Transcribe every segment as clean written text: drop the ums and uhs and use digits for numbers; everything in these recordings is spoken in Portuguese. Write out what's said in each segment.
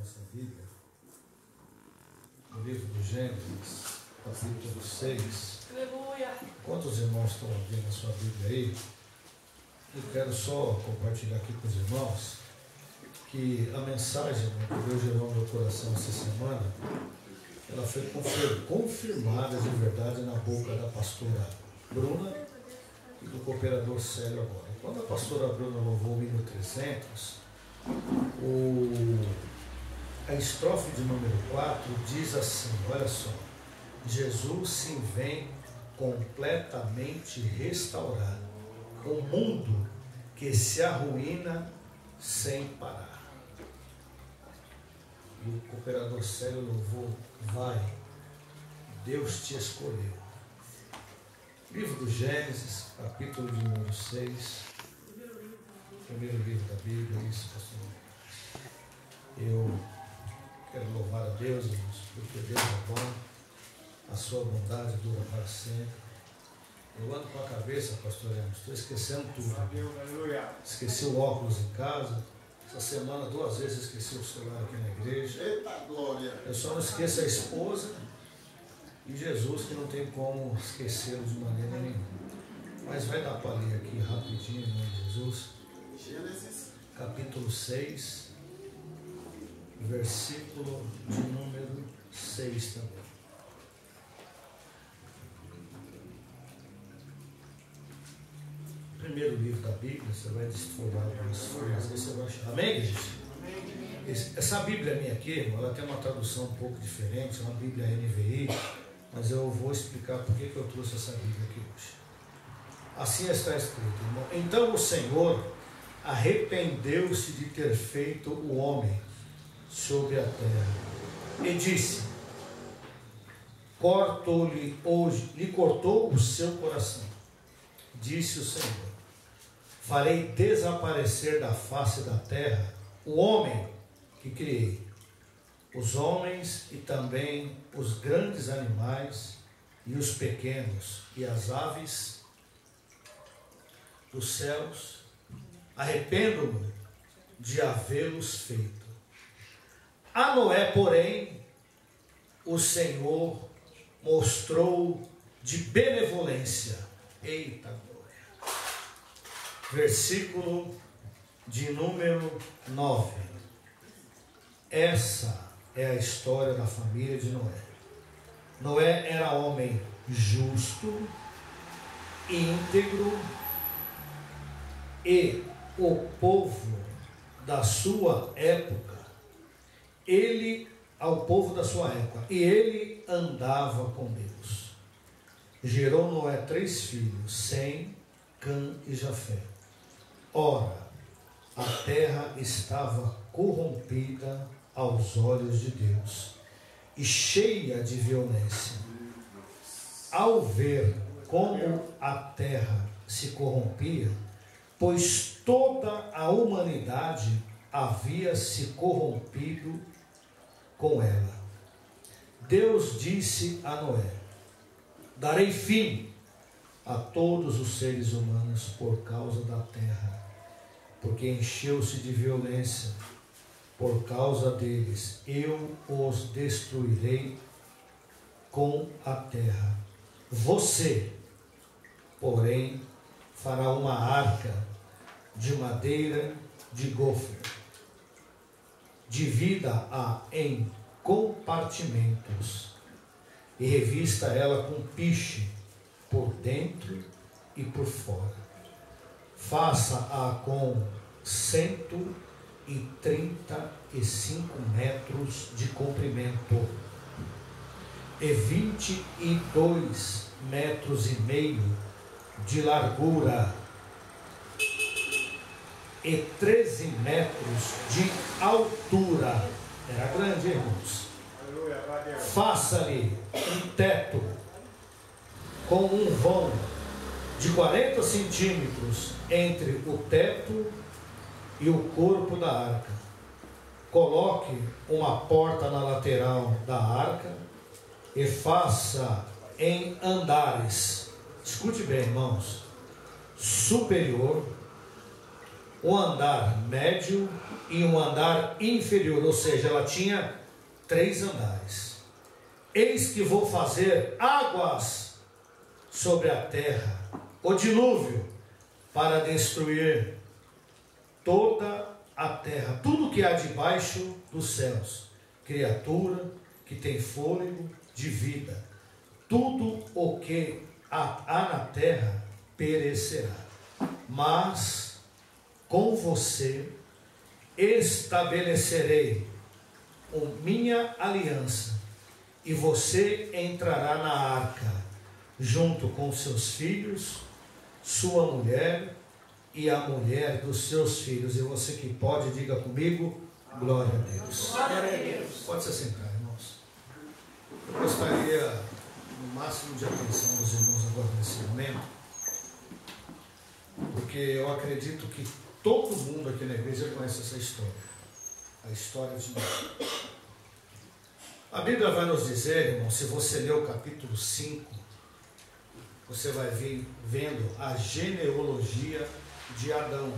nossa Bíblia, no livro do Gênesis, capítulo 6. Aleluia. Enquanto os irmãos estão ouvindo a sua Bíblia aí, eu quero só compartilhar aqui com os irmãos que a mensagem que Deus gerou no meu coração essa semana, ela foi confirmada de verdade na boca da pastora Bruna e do cooperador Célio agora. Quando a pastora Bruna louvou o hino 300, a estrofe de número 4 diz assim, olha só: Jesus se vem completamente restaurar o mundo que se arruína sem parar. E o cooperador Célio louvou, vai, Deus te escolheu. Livro do Gênesis, capítulo de número 6, primeiro livro da Bíblia, isso, pastor. Eu quero louvar a Deus, irmãos, porque Deus é bom, a sua bondade dura para sempre. Eu ando com a cabeça, pastor Lemos, estou esquecendo tudo. Esqueci o óculos em casa. Essa semana 2 vezes esqueci o celular aqui na igreja. Eita glória! Eu só não esqueço a esposa e Jesus, que não tem como esquecê-lo de maneira nenhuma. Mas vai dar para ler aqui rapidinho, em nome de Jesus. Gênesis, Capítulo 6, versículo de número 6 também. Primeiro livro da Bíblia, você vai desfolhar algumas folhas, aí você vai achar. Amém, igreja? Essa Bíblia minha aqui, irmão, ela tem uma tradução um pouco diferente, é uma Bíblia NVI, mas eu vou explicar por que eu trouxe essa Bíblia aqui hoje. Assim está escrito, irmão. Então o Senhor arrependeu-se de ter feito o homem sobre a terra e disse: lhe cortou o seu coração. Disse o Senhor: farei desaparecer da face da terra o homem que criei, os homens e também os grandes animais e os pequenos e as aves dos céus. Arrependo-me de havê-los feito. A Noé, porém, o Senhor mostrou de benevolência. Eita glória! Versículo de número 9. Essa é a história da família de Noé. Noé era homem justo, íntegro, e o povo da sua época, e ele andava com Deus. Gerou Noé 3 filhos, Sem, Cã e Jafé. Ora, a terra estava corrompida aos olhos de Deus e cheia de violência. Ao ver como a terra se corrompia, pois toda a humanidade havia se corrompido com ela, Deus disse a Noé: darei fim a todos os seres humanos por causa da terra, porque encheu-se de violência. Por causa deles eu os destruirei com a terra. Você, porém, fará uma arca de madeira de gofre, divida-a em compartimentos e revista ela com piche por dentro e por fora. Faça-a com 135 metros de comprimento e 22 metros e meio de largura e 13 metros de altura. Era grande, irmãos. Faça-lhe um teto com um vão de 40 centímetros entre o teto e o corpo da arca. Coloque uma porta na lateral da arca e faça em andares. Escute bem, irmãos. Superior, um andar médio e um andar inferior, ou seja, ela tinha 3 andares. Eis que vou fazer águas sobre a terra, o dilúvio, para destruir toda a terra, tudo que há debaixo dos céus, criatura que tem fôlego de vida, tudo o que há na terra perecerá. Mas com você estabelecerei minha aliança, e você entrará na arca, junto com seus filhos, sua mulher e a mulher dos seus filhos. E você que pode, diga comigo, glória a Deus. Glória a Deus. Pode se sentar, irmãos. Eu gostaria, no máximo de atenção dos irmãos agora nesse momento, porque eu acredito que todo mundo aqui na igreja conhece essa história, a história de Noé. A Bíblia vai nos dizer, irmão, se você ler o capítulo 5, você vai vir vendo a genealogia de Adão.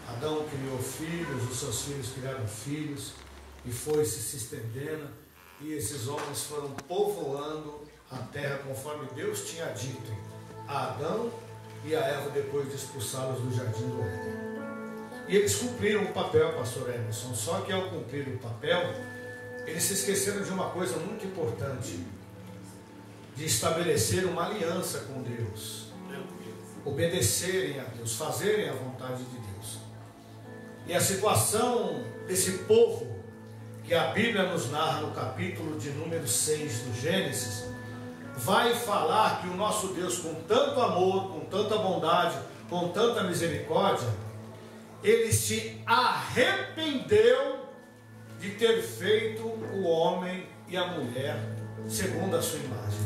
Adão criou filhos, os seus filhos criaram filhos, e foi se estendendo, e esses homens foram povoando a terra conforme Deus tinha dito a Adão e a Eva depois de expulsá-los do jardim do Éden. E eles cumpriram o papel, pastor Emerson, só que ao cumprir o papel, eles se esqueceram de uma coisa muito importante, de estabelecer uma aliança com Deus, obedecerem a Deus, fazerem a vontade de Deus. E a situação desse povo, que a Bíblia nos narra no capítulo de número 6 do Gênesis, vai falar que o nosso Deus, com tanto amor, com tanta bondade, com tanta misericórdia, ele se arrependeu de ter feito o homem e a mulher segundo a sua imagem.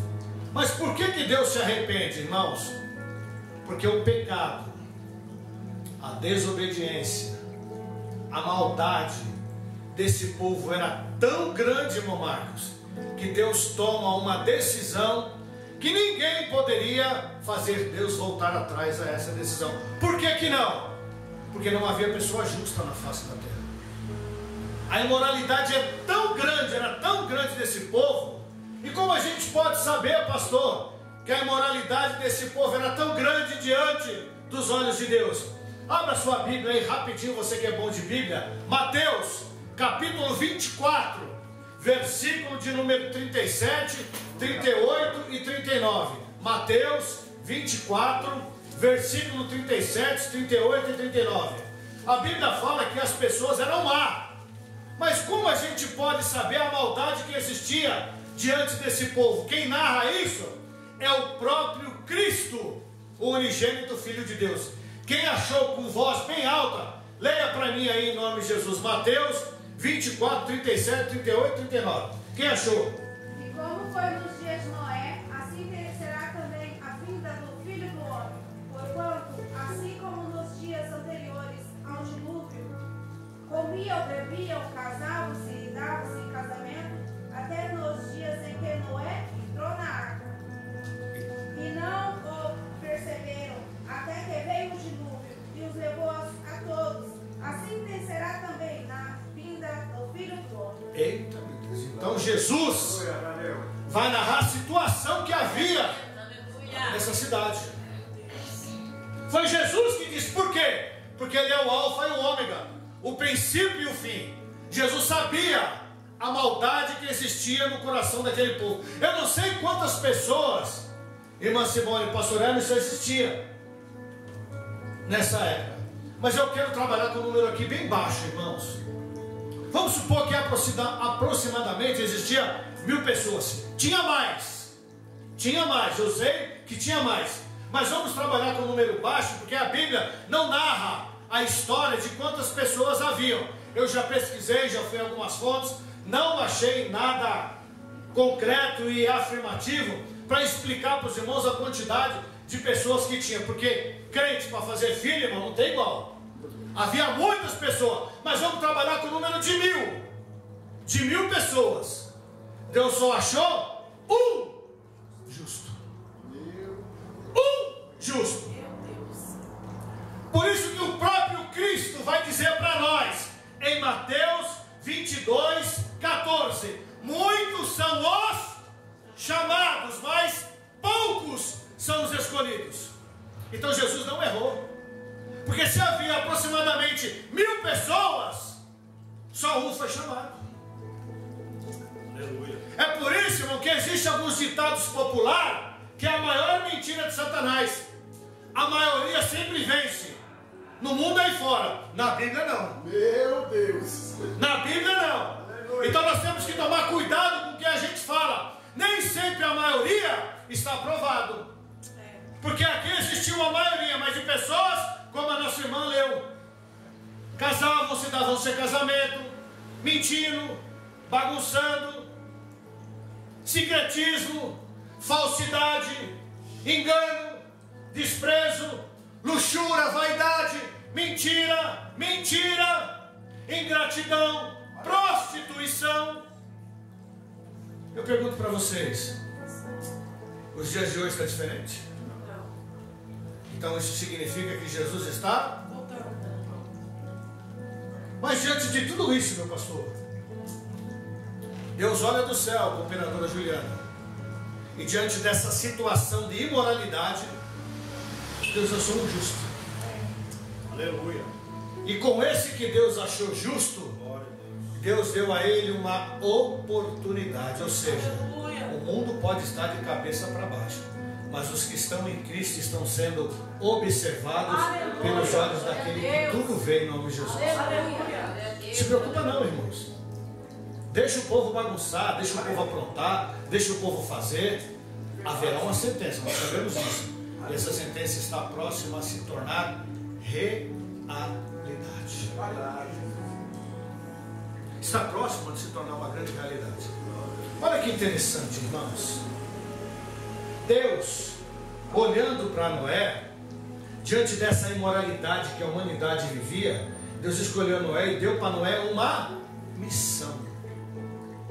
Mas por que Deus se arrepende, irmãos? Porque o pecado, a desobediência, a maldade desse povo era tão grande, irmão Marcos, que Deus toma uma decisão que ninguém poderia fazer Deus voltar atrás a essa decisão. Por que não? Porque não havia pessoa justa na face da terra. A imoralidade é tão grande, era tão grande desse povo. E como a gente pode saber, pastor, que a imoralidade desse povo era tão grande diante dos olhos de Deus? Abra sua Bíblia aí rapidinho, você que é bom de Bíblia. Mateus, capítulo 24, versículo de número 37, 38 e 39. Mateus 24, versículo 37, 38 e 39. A Bíblia fala que as pessoas eram más. Mas como a gente pode saber a maldade que existia diante desse povo? Quem narra isso é o próprio Cristo, o unigênito Filho de Deus. Quem achou com voz bem alta, leia para mim aí em nome de Jesus. Mateus 24, 37, 38 e 39. Quem achou? E como foi nos dias de Noé, assim será também a vinda do Filho do Homem. Porquanto, assim como nos dias anteriores ao dilúvio, comiam, bebiam, casavam-se e davam-se em casamento, até nos dias em que Noé entrou na arca. E não o perceberam, até que veio o dilúvio e os levou a todos. Assim será também na vinda do Filho do Homem. Eita, meu Deus. Então Jesus vai narrar a situação que havia nessa cidade. Foi Jesus que disse. Por quê? Porque ele é o alfa e o ômega, o princípio e o fim. Jesus sabia a maldade que existia no coração daquele povo. Eu não sei quantas pessoas, irmã Simone, pastor Emerson, existia nessa época, mas eu quero trabalhar com um número aqui bem baixo, irmãos. Vamos supor que aproximadamente existia 1000 pessoas. Tinha mais, eu sei que tinha mais, mas vamos trabalhar com um número baixo, porque a Bíblia não narra a história de quantas pessoas haviam. Eu já pesquisei, já fui em algumas fontes, não achei nada concreto e afirmativo para explicar para os irmãos a quantidade de pessoas que tinha, porque crente para fazer filho, irmão, não tem igual. Havia muitas pessoas, mas vamos trabalhar com o número de 1000. De 1000 pessoas, Deus só achou um justo. Um justo. Por isso que o próprio Cristo vai dizer para nós, em Mateus 22, 14: muitos são os chamados, mas poucos são os escolhidos. Então Jesus não errou, porque se havia aproximadamente 1000 pessoas, só um foi chamado. Aleluia. É por isso, irmão, que existem alguns ditados populares, que é a maior mentira de Satanás. A maioria sempre vence, no mundo aí fora, na Bíblia não. Meu Deus. Na Bíblia não. Aleluia. Então nós temos que tomar cuidado com o que a gente fala. Nem sempre a maioria está aprovado, porque aqui existiu uma maioria, mas de pessoas, como a nossa irmã leu, casavam-se, davam-se casamento, mentindo, bagunçando, secretismo, falsidade, engano, desprezo, luxúria, vaidade, mentira, ingratidão, prostituição. Eu pergunto para vocês, os dias de hoje estão diferentes? Então isso significa que Jesus está? Mas diante de tudo isso, meu pastor, Deus olha do céu com a imperadora Juliana, e diante dessa situação de imoralidade, Deus achou um justo. Aleluia. E com esse que Deus achou justo, Deus deu a ele uma oportunidade. Ou seja, o mundo pode estar de cabeça para baixo, mas os que estão em Cristo estão sendo observados pelos olhos daquele que tudo vê, em nome de Jesus. Se preocupa não, irmãos. Deixa o povo bagunçar, deixa o povo aprontar, deixa o povo fazer. Haverá uma sentença, nós sabemos disso. E essa sentença está próxima a se tornar realidade. Está próxima de se tornar uma grande realidade. Olha que interessante, irmãos. Deus, olhando para Noé, diante dessa imoralidade que a humanidade vivia, Deus escolheu Noé e deu para Noé uma missão.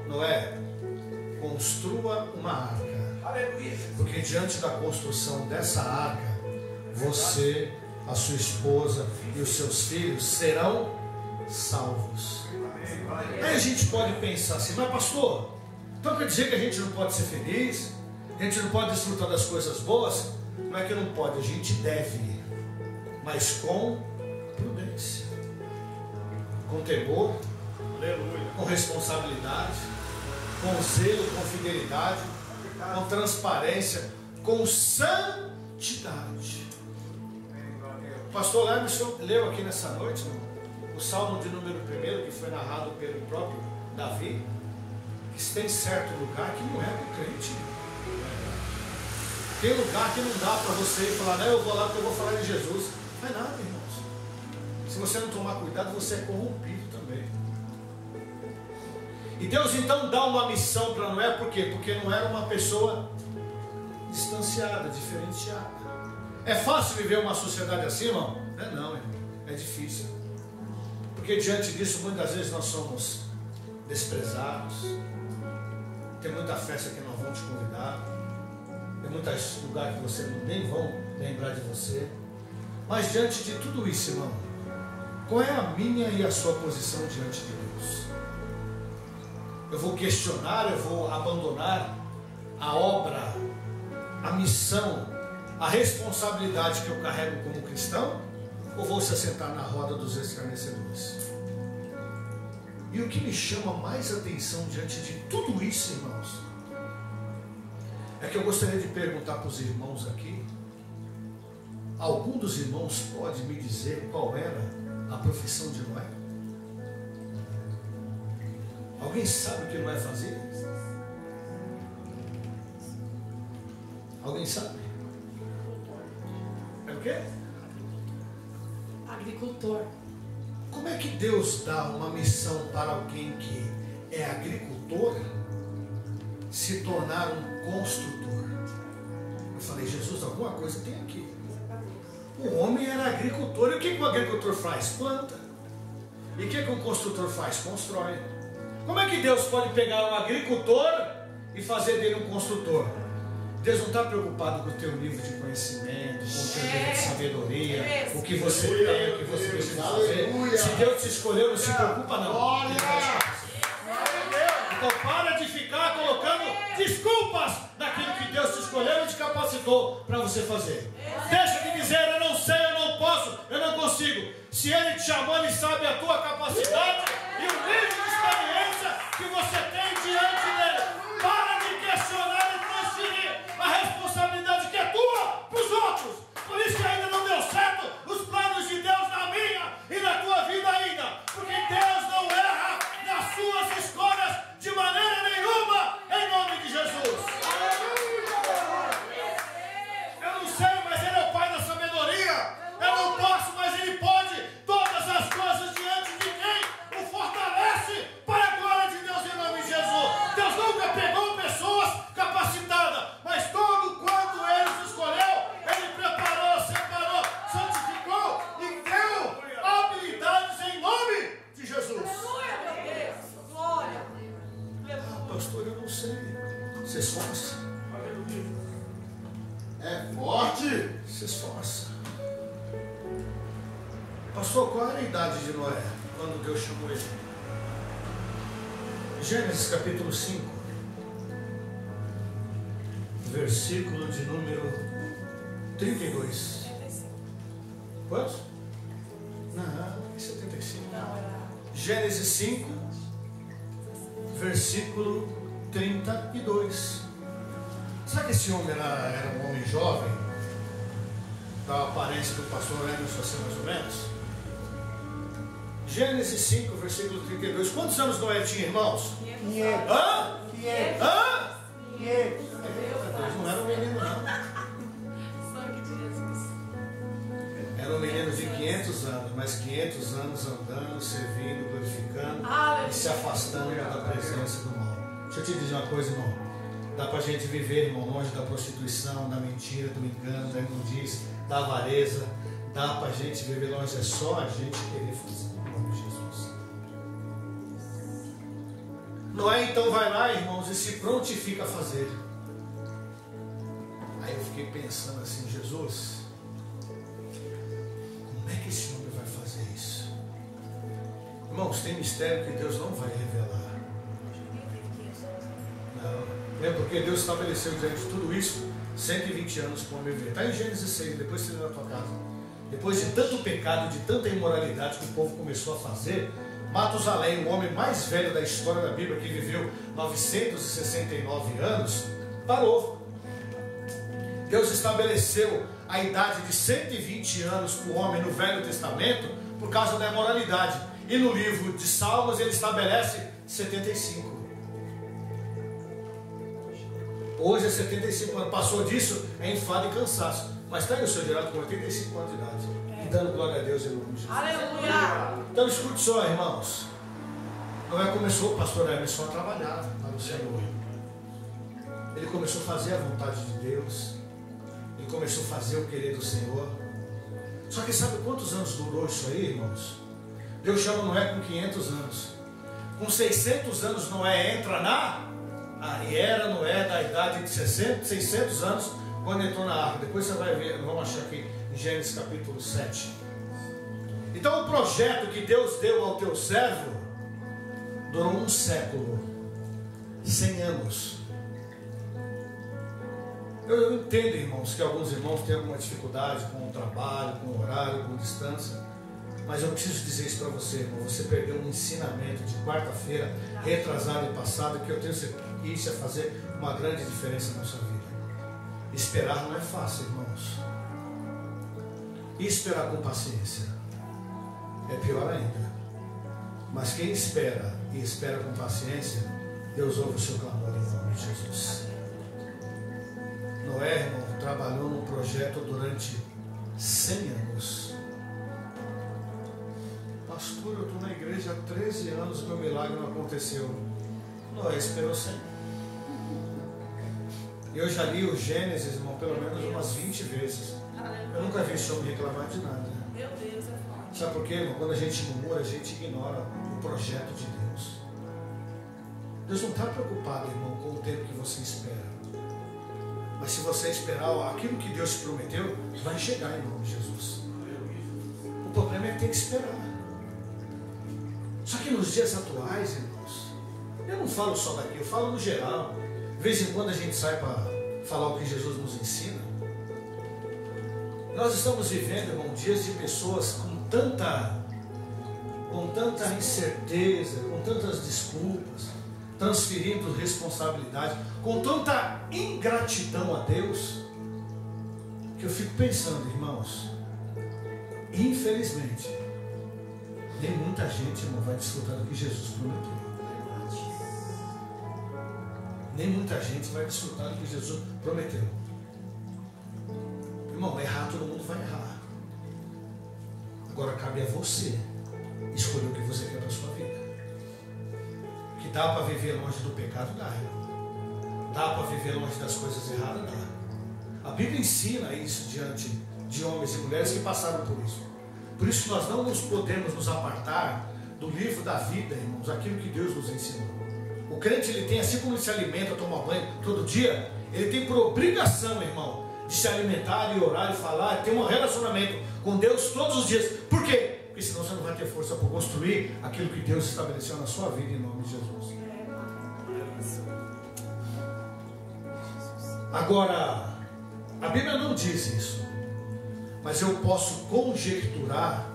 Noé, construa uma arca. Aleluia. Porque diante da construção dessa arca, você, a sua esposa e os seus filhos serão salvos. Aí a gente pode pensar assim, mas pastor, então quer dizer que a gente não pode ser feliz? A gente não pode desfrutar das coisas boas? Não é que não pode, a gente deve, mas com prudência, com temor, Aleluia. com responsabilidade, com zelo, com fidelidade, com transparência, com santidade. O pastor Lemerson leu aqui nessa noite, o Salmo de número 1, que foi narrado pelo próprio Davi, que tem certo lugar que não é do crente. Tem lugar que não dá para você ir falar, não, eu vou lá porque eu vou falar de Jesus. Não é nada, irmãos. Se você não tomar cuidado, você é corrompido também. E Deus então dá uma missão para Noé, por quê? Porque não era uma pessoa distanciada, diferenciada. É fácil viver uma sociedade assim, irmão? Não, irmão. É difícil. Porque diante disso, muitas vezes nós somos desprezados. Tem muita festa que não vão te convidar. Tem muitos lugares que você nem vão lembrar de você. Mas diante de tudo isso, irmão, qual é a minha e a sua posição diante de Deus? Eu vou questionar, eu vou abandonar a obra, a missão, a responsabilidade que eu carrego como cristão? Ou vou se assentar na roda dos escarnecedores? E o que me chama mais atenção diante de tudo isso, irmãos, é que eu gostaria de perguntar para os irmãos aqui. Algum dos irmãos pode me dizer qual era a profissão de Noé? Alguém sabe o que Noé fazia? Alguém sabe? É o quê? Agricultor. Como é que Deus dá uma missão para alguém que é agricultor se tornar um construtor? Eu falei, Jesus, alguma coisa tem aqui. O homem era agricultor. E o que o agricultor faz? Planta. E o que o construtor faz? Constrói. Como é que Deus pode pegar um agricultor e fazer dele um construtor? Deus não está preocupado com o teu nível de conhecimento, com o teu nível de sabedoria, o que você tem, o que você precisa fazer. Se Deus te escolheu, não se preocupa não. Então para de ficar colocando desculpas naquilo que Deus te escolheu e te capacitou para você fazer. Deixa de dizer, eu não sei, eu não posso, eu não consigo. Se Ele te chamou, Ele sabe a tua capacidade e o nível de experiência que você tem diante dEle. Para de questionar e transferir a responsabilidade que é tua para os outros. Por isso que ainda não deu certo os planos de Deus na minha e na tua vida ainda. Porque Deus não erra nas suas escolhas de maneira nenhuma, em nome de Jesus. Eu não sei, mas Ele é o Pai da sabedoria. Eu não posso, mas Ele pode todas as coisas diante de quem o fortalece para a glória de Deus, em nome de Jesus. Deus nunca pegou pessoas capacitadas, mas todo quanto Ele se escolheu, Ele preparou, separou, santificou e deu habilidades em nome de Jesus. Pastor, eu não sei. Se esforça. É forte. Se esforça. Pastor, qual era a idade de Noé quando Deus chamou ele? Gênesis capítulo 5, versículo de número 32. Quantos? Não, 75. Gênesis 5, versículo 32. Será que esse homem era um homem jovem? Da aparência do pastor Emerson, assim mais ou menos? Gênesis 5, versículo 32. Quantos anos Noé tinha, irmãos? 500. Hã? 500. Hã? 500. Deus não era um menino, não. Era um menino de 500 anos, mas 500 anos andando, servindo, glorificando e se afastando da presença do mal. Deixa eu te dizer uma coisa, irmão. Dá pra gente viver, irmão, longe da prostituição, da mentira, do engano, da imundícia, da avareza. Dá pra gente viver longe, é só a gente querer fazer, em nome de Jesus. Noé então vai lá, irmãos, e se prontifica a fazer. Aí eu fiquei pensando assim, Jesus, como é que esse homem vai fazer isso? Irmãos, tem mistério que Deus não vai revelar. Não. É porque Deus estabeleceu diante de tudo isso 120 anos para o homem viver. Está em Gênesis 6, depois você lê na tua casa. Depois de tanto pecado, de tanta imoralidade que o povo começou a fazer, Matusalém, o homem mais velho da história da Bíblia, que viveu 969 anos, parou. Deus estabeleceu a idade de 120 anos para o homem no Velho Testamento por causa da imoralidade. E no livro de Salmos ele estabelece 75. Hoje é 75 anos. Passou disso, é enfado e cansaço. Mas está aí o seu Geraldo com 85 anos de idade. E dando glória a Deus em nome de Jesus. Aleluia! Então escute só, irmãos. Noé começou, o pastor Emerson, a trabalhar para o Senhor. Ele começou a fazer a vontade de Deus. Ele começou a fazer o querer do Senhor. Só que sabe quantos anos durou isso aí, irmãos? Deus chama Noé com 500 anos. Com 600 anos Noé entra e era Noé da idade de 600 anos quando entrou na arca. Depois você vai ver, vamos achar aqui em Gênesis capítulo 7. Então o projeto que Deus deu ao teu servo durou 1 século, 100 anos. Eu entendo, irmãos, que alguns irmãos têm alguma dificuldade com o trabalho, com o horário, com distância. Mas eu preciso dizer isso para você, irmão. Você perdeu um ensinamento de quarta-feira, retrasado e passado, que eu tenho certeza que isso ia fazer uma grande diferença na sua vida. Esperar não é fácil, irmãos. E esperar com paciência é pior ainda. Mas quem espera e espera com paciência, Deus ouve o seu clamor em nome de Jesus. Noé, irmão, trabalhou num projeto durante 100 anos. Pastor, eu estou na igreja há 13 anos, meu milagre não aconteceu. Noé esperou 100. Eu já li o Gênesis, irmão, pelo menos umas 20 vezes. Eu nunca vi esse homem reclamar de nada. Meu Deus, é forte. Sabe por quê, irmão? Quando a gente murmura, a gente ignora o projeto de Deus. Deus não está preocupado, irmão, com o tempo que você espera. Mas se você esperar aquilo que Deus te prometeu, vai chegar em nome de Jesus. O problema é que tem que esperar. Só que nos dias atuais, irmãos, eu não falo só daqui, eu falo no geral. De vez em quando a gente sai para falar o que Jesus nos ensina. Nós estamos vivendo, irmão, dias de pessoas com tanta incerteza, com tantas desculpas, transferindo responsabilidade, com tanta ingratidão a Deus, que eu fico pensando, irmãos, infelizmente, nem muita gente, irmão, vai desfrutar do que Jesus prometeu. Nem muita gente vai desfrutar do que Jesus prometeu. Irmão, errar todo mundo vai errar. Agora cabe a você escolher o que você quer para a sua vida. Que dá para viver longe do pecado, dá, irmão. Dá para viver longe das coisas erradas, dá. A Bíblia ensina isso diante de homens e mulheres que passaram por isso. Por isso nós não podemos nos apartar do livro da vida, irmãos, aquilo que Deus nos ensinou. O crente, ele tem, assim como ele se alimenta, toma banho todo dia, ele tem por obrigação, irmão, de se alimentar e orar e falar, ter um relacionamento com Deus todos os dias. Por quê? Porque senão você não vai ter força para construir aquilo que Deus estabeleceu na sua vida, em nome de Jesus. Agora, a Bíblia não diz isso, mas eu posso conjecturar,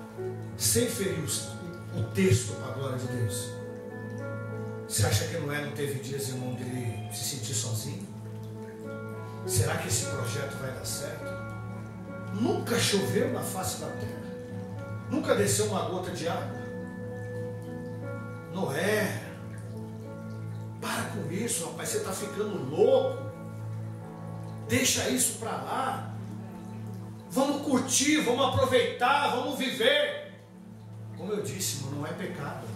sem ferir o texto para a glória de Deus. Você acha que Noé não teve dias, irmão, dele se sentir sozinho? Será que esse projeto vai dar certo? Nunca choveu na face da terra. Nunca desceu uma gota de água. Noé, para com isso, rapaz, você está ficando louco. Deixa isso para lá. Vamos curtir, vamos aproveitar, vamos viver. Como eu disse, irmão, não é pecado.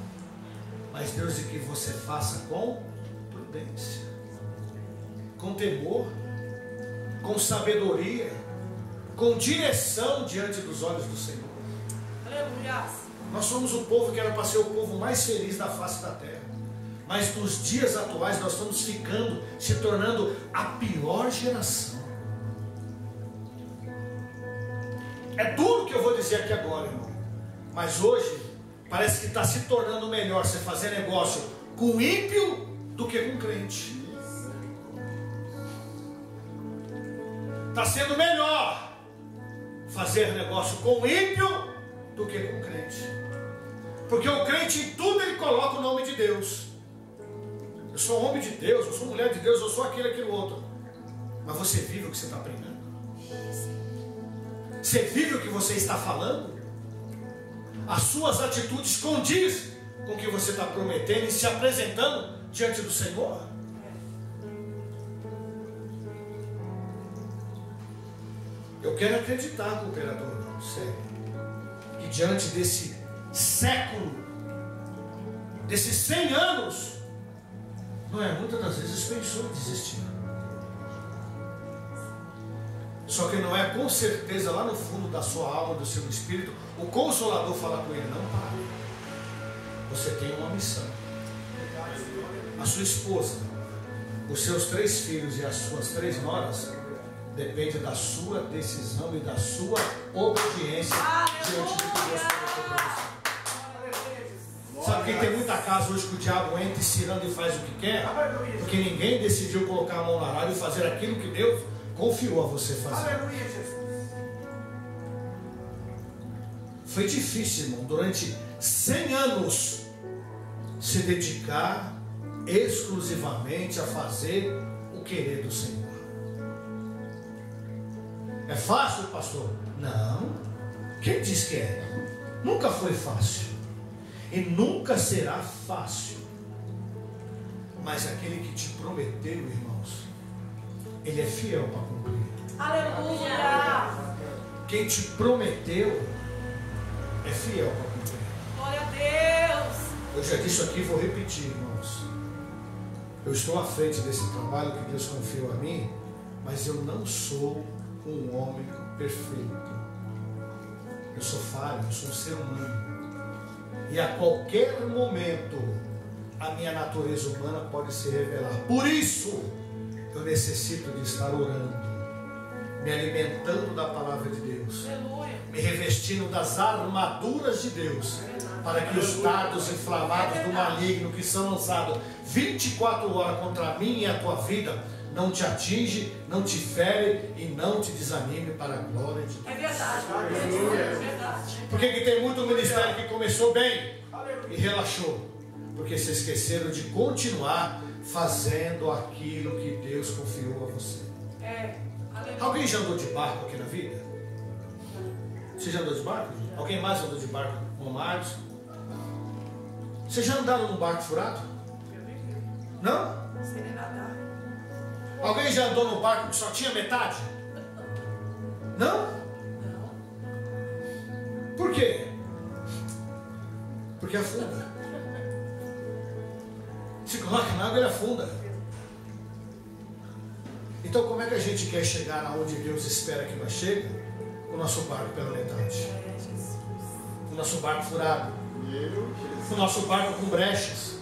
Mas Deus diz que você faça com prudência, com temor, com sabedoria, com direção diante dos olhos do Senhor. Aleluia. Nós somos um povo que era para ser o povo mais feliz da face da terra. Mas nos dias atuais nós estamos se tornando a pior geração. É duro o que eu vou dizer aqui agora, irmão. Mas hoje parece que está se tornando melhor você fazer negócio com ímpio do que com crente. Está sendo melhor fazer negócio com ímpio do que com crente. Porque o crente em tudo ele coloca o nome de Deus. Eu sou homem de Deus, eu sou mulher de Deus, eu sou aquilo outro. Mas você vive o que você está pregando? Você vive o que você está falando? As suas atitudes condizem com o que você está prometendo e se apresentando diante do Senhor? Eu quero acreditar, cooperador, sério, que diante desse século, desses 100 anos, Noé muitas das vezes pensou em desistir. Só que Noé, com certeza, lá no fundo da sua alma, do seu espírito, o Consolador fala com ele: não pare, você tem uma missão. A sua esposa, os seus 3 filhos e as suas 3 noras depende da sua decisão e da sua obediência diante do que Deus colocou para você. Sabe que tem muita casa hoje que o diabo entra cirando e faz o que quer? Porque ninguém decidiu colocar a mão na arara e fazer aquilo que Deus confiou a você fazer. Aleluia, Jesus. Foi difícil, irmão, durante 100 anos se dedicar exclusivamente a fazer o querer do Senhor. É fácil, pastor? Não. Quem diz que é? Nunca foi fácil. E nunca será fácil. Mas aquele que te prometeu, irmãos, ele é fiel para cumprir. Aleluia. Quem te prometeu é fiel para cumprir. Glória a Deus. Eu já disse aqui e vou repetir, irmãos. Eu estou à frente desse trabalho que Deus confiou a mim, mas eu não sou um homem perfeito. Eu sou falho, eu sou um ser humano. E a qualquer momento a minha natureza humana pode se revelar. Por isso eu necessito de estar orando, me alimentando da palavra de Deus, me revestindo das armaduras de Deus, para que os dardos inflamados do maligno que são lançados 24 horas contra mim e a tua vida não te atinge, não te fere e não te desanime para a glória de Deus. É verdade. É verdade. Por que tem muito ministério que começou bem e relaxou? Porque se esqueceram de continuar fazendo aquilo que Deus confiou a você. Alguém já andou de barco aqui na vida? Você já andou de barco? Alguém mais andou de barco com o Marcos? Você já andaram num barco furado? Não? Sem nadar. Alguém já andou num barco que só tinha metade? Não? Por quê? Porque afunda. Se coloca na água, ele afunda. Então como é que a gente quer chegar aonde Deus espera que nós chegue? Com o nosso barco pela metade, com o nosso barco furado, com o nosso barco com brechas,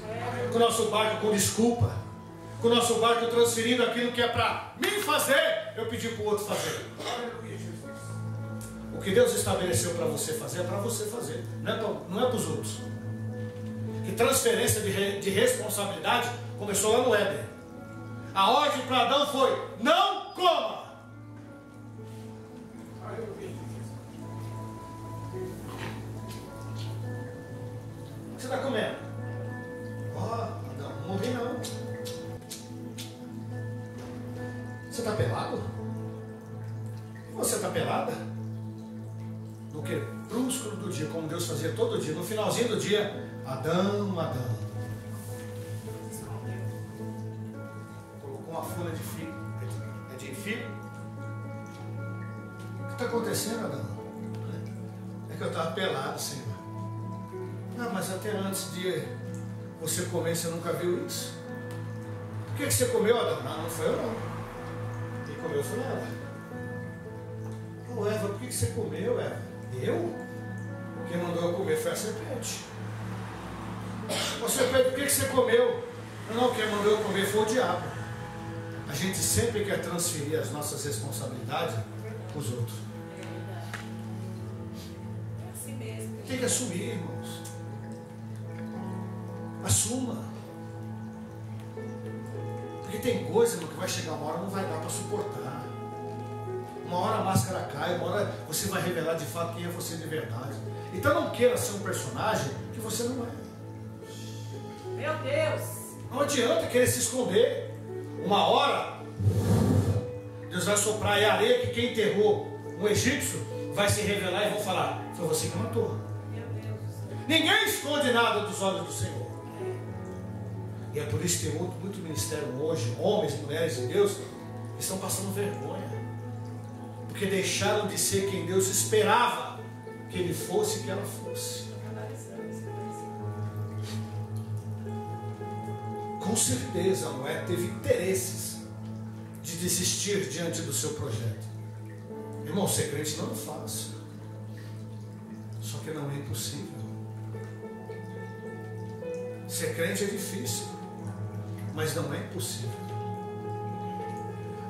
com o nosso barco com desculpa, com o nosso barco transferindo aquilo que é para mim fazer, eu pedi para o outro fazer. O que Deus estabeleceu para você fazer é para você fazer, não é para os outros. Que transferência de responsabilidade começou lá no Éden. A ordem para Adão foi: não coma. Você está comendo? Adão, não morri não. Você está pelado? E você está pelada? No crepúsculo do dia, como Deus fazia todo dia, no finalzinho do dia, Adão, Adão. Colocou uma folha de figo. É de figo? O que está acontecendo, Adão? É que eu estava pelado, Senhor. Não, mas até antes de você comer, você nunca viu isso. Por que você comeu, Adão? Não foi eu não. Quem comeu foi Eva. Ô Eva, por que você comeu, Eva? Eu? Quem mandou eu comer foi a serpente. Ô serpente, por que você comeu? Não, quem mandou eu comer foi o diabo. A gente sempre quer transferir as nossas responsabilidades para os outros. É assim mesmo. Tem que assumir, irmãos. Assuma. Porque tem coisa, irmão, que vai chegar uma hora não vai dar para suportar. Uma hora a máscara cai, uma hora você vai revelar de fato quem é você de verdade. Então não queira ser um personagem que você não é. Meu Deus. Não adianta querer se esconder. Uma hora Deus vai soprar e a areia que quem enterrou um egípcio vai se revelar e vão falar: foi você que matou. Meu Deus. Ninguém esconde nada dos olhos do Senhor. E é por isso que tem muito ministério hoje, homens, mulheres de Deus, que estão passando vergonha. Porque deixaram de ser quem Deus esperava que ele fosse e que ela fosse. Com certeza Noé teve interesses de desistir diante do seu projeto. Irmão, ser crente não é fácil. Só que não é impossível. Ser crente é difícil, mas não é impossível.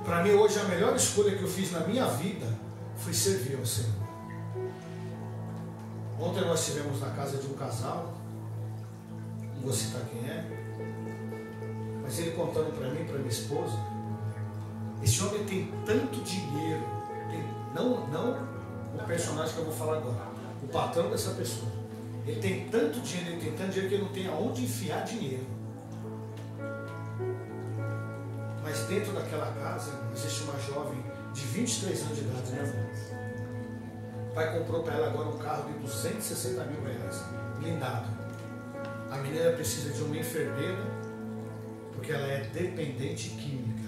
Para mim hoje a melhor escolha que eu fiz na minha vida foi servir ao Senhor. Ontem nós estivemos na casa de um casal, não vou citar quem é, mas ele contando para mim e para minha esposa, esse homem tem tanto dinheiro, não o personagem que eu vou falar agora, o patrão dessa pessoa, ele tem tanto dinheiro que ele não tem aonde enfiar dinheiro. Mas dentro daquela casa existe uma jovem de 23 anos de idade, né, irmão? O pai comprou para ela agora um carro de 260 mil reais, blindado. A menina precisa de uma enfermeira, porque ela é dependente química.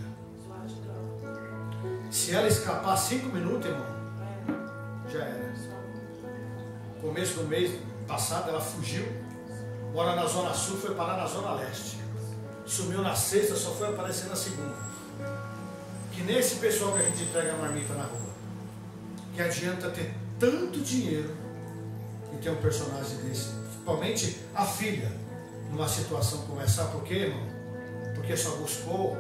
Se ela escapar 5 minutos, irmão, já era. Começo do mês passado ela fugiu, mora na Zona Sul, foi parar na Zona Leste. Sumiu na sexta, só foi aparecer na segunda. Que nem esse pessoal que a gente entrega a marmita na rua. Que adianta ter tanto dinheiro e ter um personagem desse. Principalmente a filha, numa situação como essa. Sabe por quê, irmão? Porque só buscou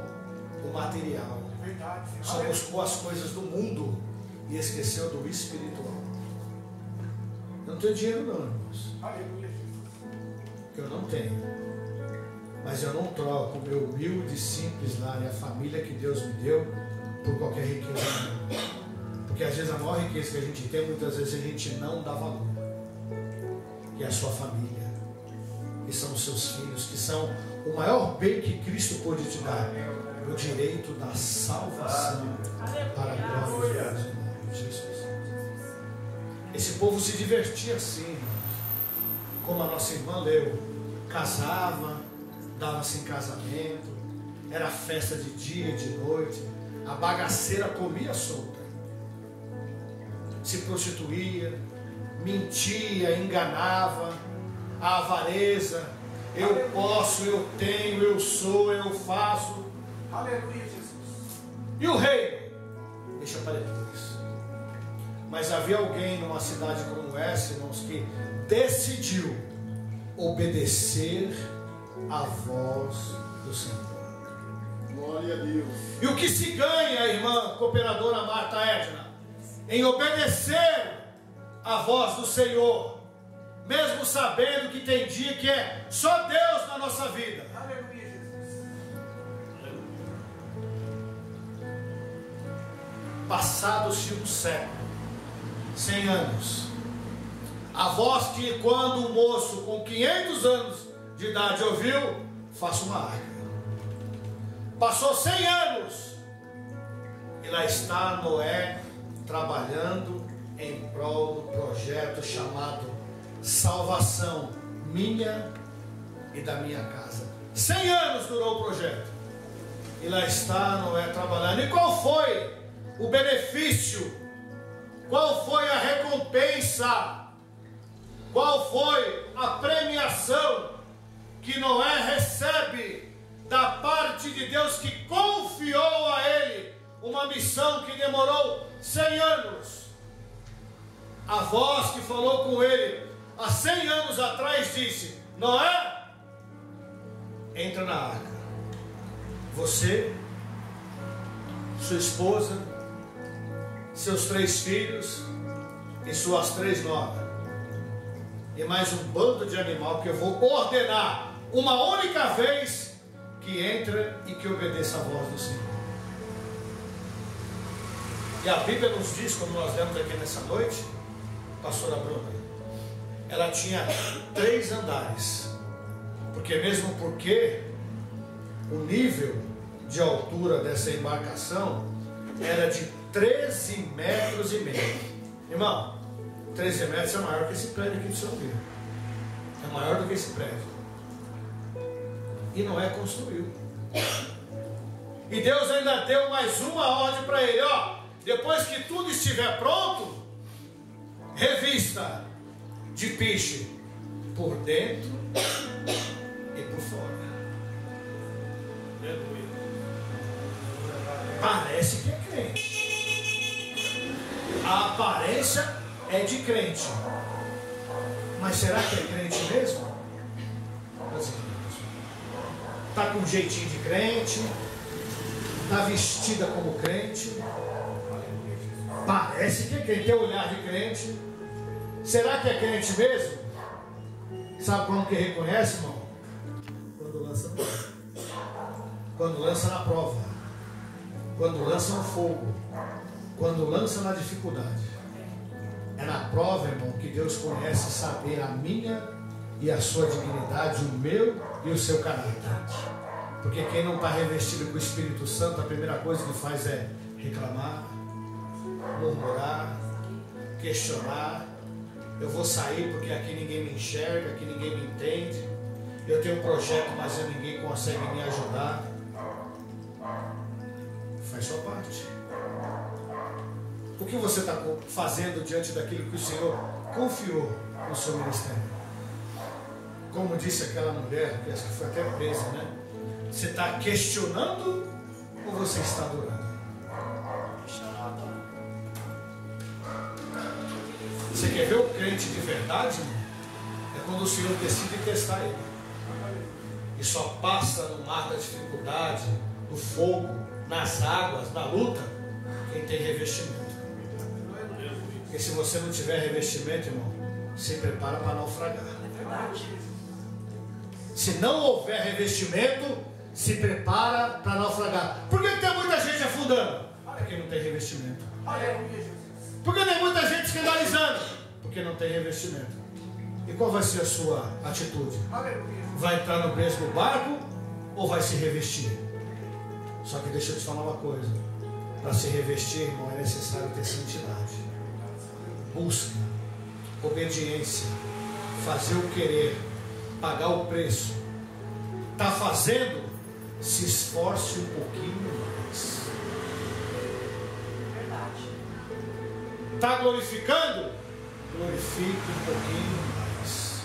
o material. Verdade. Só buscou as coisas do mundo e esqueceu do espiritual. Eu não tenho dinheiro não, irmãos. Aleluia. Eu não tenho. Mas eu não troco o meu humilde, simples lar e a família que Deus me deu por qualquer riqueza. Porque às vezes a maior riqueza que a gente tem, muitas vezes a gente não dá valor. Que é a sua família, que são os seus filhos, que são o maior bem que Cristo pôde te dar, o direito da salvação para a glória de Deus, em nome de Jesus. Esse povo se divertia assim, irmãos, como a nossa irmã leu, casava, dava-se em casamento, era festa de dia e de noite, a bagaceira comia solta, se prostituía, mentia, enganava, a avareza, eu posso, eu tenho, eu sou, eu faço. Aleluia, Jesus. E o reino? Deixa para depois. Mas havia alguém numa cidade como essa, irmãos, que decidiu obedecer à voz do Senhor. Glória a Deus. E o que se ganha, irmã cooperadora Marta Edna, em obedecer à voz do Senhor, mesmo sabendo que tem dia que é só Deus na nossa vida. Aleluia, Jesus. Passados-se um século, 100 anos, a voz que quando um moço com 500 anos de idade ouviu, faça uma arca. Passou 100 anos e lá está Noé trabalhando em prol do projeto chamado salvação minha e da minha casa. 100 anos durou o projeto e lá está Noé trabalhando. E qual foi o benefício? Qual foi a recompensa? Qual foi a premiação que Noé recebe da parte de Deus, que confiou a ele uma missão que demorou 100 anos? A voz que falou com ele há 100 anos atrás disse: Noé, entra na arca. Você, sua esposa, seus 3 filhos e suas 3 noras, e mais um bando de animal que eu vou ordenar uma única vez que entra e que obedeça a voz do Senhor. E a Bíblia nos diz, como nós lemos aqui nessa noite, pastora Bruna, ela tinha 3 andares, porque o nível de altura dessa embarcação era de 13 metros e meio. Irmão, 13 metros é maior que esse prédio aqui do seu Rio. É maior do que esse prédio. E Noé construiu. E Deus ainda deu mais uma ordem para ele: ó, depois que tudo estiver pronto, revista de piche por dentro e por fora. Parece que é crente. A aparência é de crente. Mas será que é crente mesmo? Está com um jeitinho de crente, está vestida como crente, parece que é crente, tem olhar de crente. Será que é crente mesmo? Sabe como que reconhece, irmão? Quando lança na prova. Quando lança na prova, quando lança no fogo, quando lança na dificuldade. É na prova, irmão, que Deus conhece saber a minha e a sua dignidade, o meu e o seu caráter. Porque quem não está revestido com o Espírito Santo, a primeira coisa que faz é reclamar, murmurar, questionar. Eu vou sair porque aqui ninguém me enxerga, aqui ninguém me entende. Eu tenho um projeto, mas ninguém consegue me ajudar. Faz sua parte. O que você está fazendo diante daquilo que o Senhor confiou no seu ministério? Como disse aquela mulher, que acho que foi até presa, né? Você está questionando ou você está adorando? Você quer ver o crente de verdade? É quando o Senhor decide testar ele. E só passa no mar da dificuldade, do fogo, nas águas, na luta, quem tem revestimento. Porque se você não tiver revestimento, irmão, se prepara para naufragar. É verdade. Se não houver revestimento, se prepara para naufragar. Por que tem muita gente afundando? Porque não tem revestimento. Por que tem muita gente escandalizando? Porque não tem revestimento. E qual vai ser a sua atitude? Vai entrar no mesmo barco ou vai se revestir? Só que deixa eu te falar uma coisa. Para se revestir, irmão, é necessário ter santidade. Busca, obediência, fazer o querer, pagar o preço. Está fazendo? Se esforce um pouquinho mais. Verdade. Está glorificando? Glorifique um pouquinho mais.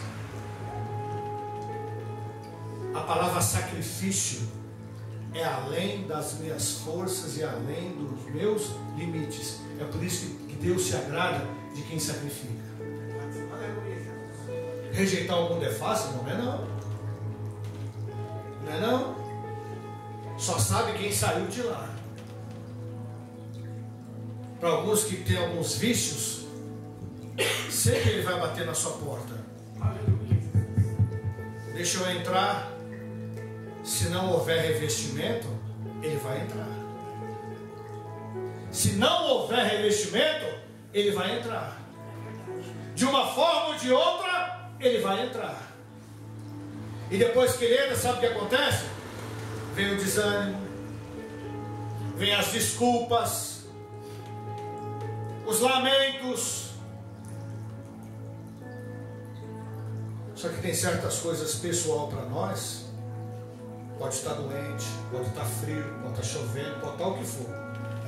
A palavra sacrifício é além das minhas forças e além dos meus limites. É por isso que Deus se agrada de quem sacrifica. Rejeitar o mundo é fácil? Não é não. Não é não. Só sabe quem saiu de lá. Para alguns que têm alguns vícios, sempre ele vai bater na sua porta. Deixa eu entrar. Se não houver revestimento, ele vai entrar. Se não houver revestimento, ele vai entrar. De uma forma ou de outra, ele vai entrar. E depois que ele entra, sabe o que acontece? Vem o desânimo, vem as desculpas, os lamentos. Só que tem certas coisas pessoal para nós. Pode estar doente, pode estar frio, pode estar chovendo, pode estar o que for.